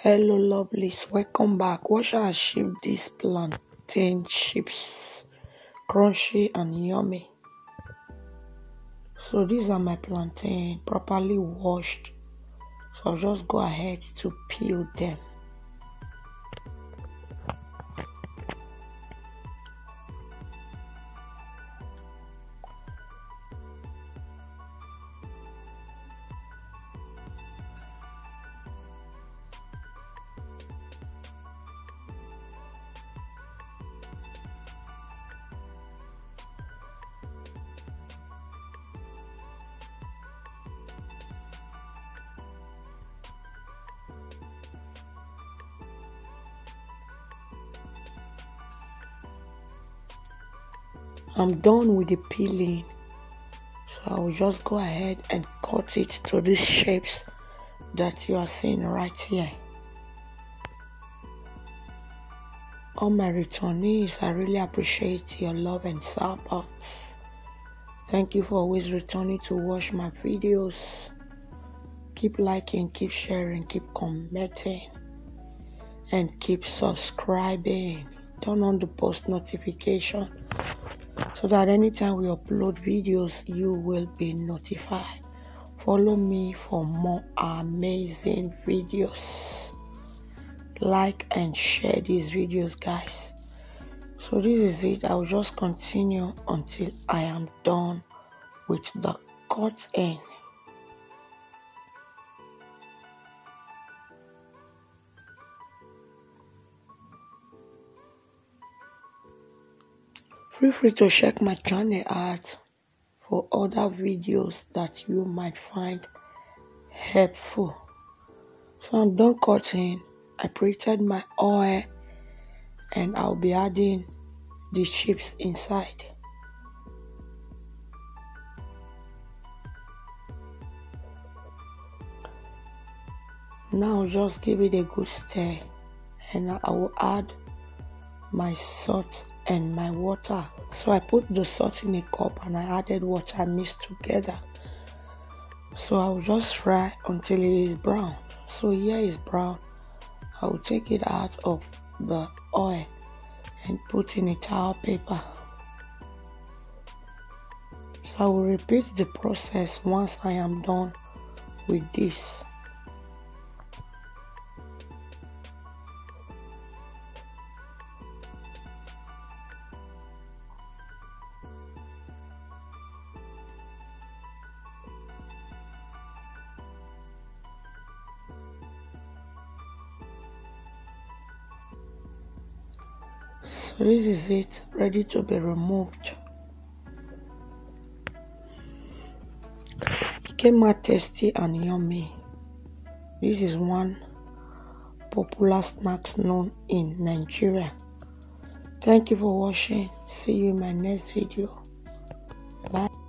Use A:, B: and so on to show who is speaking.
A: Hello lovelies, welcome back. What shall I ship these plantain chips? Crunchy and yummy. So these are my plantain, properly washed. So I'll just go ahead to peel them. I'm done with the peeling, so I will just go ahead and cut it to these shapes that you are seeing right here. All my returnees, I really appreciate your love and support. Thank you for always returning to watch my videos. Keep liking, keep sharing, keep commenting, and keep subscribing. Turn on the post notification so that anytime we upload videos, you will be notified. Follow me for more amazing videos. Like and share these videos, guys. So this is it. I'll just continue until I am done with the cut end. Feel free to check my channel out for other videos that you might find helpful. So I'm done cutting. I preheated my oil and I'll be adding the chips inside. Now just give it a good stir and I will add my salt and my water. So I put the salt in a cup and I added water mixed together. So I will just fry until it is brown. So here is brown. I will take it out of the oil and put in a towel paper. So I will repeat the process once I am done with this. So this is it, ready to be removed. It came out tasty and yummy. This is one popular snacks known in Nigeria. Thank you for watching. See you in my next video. Bye.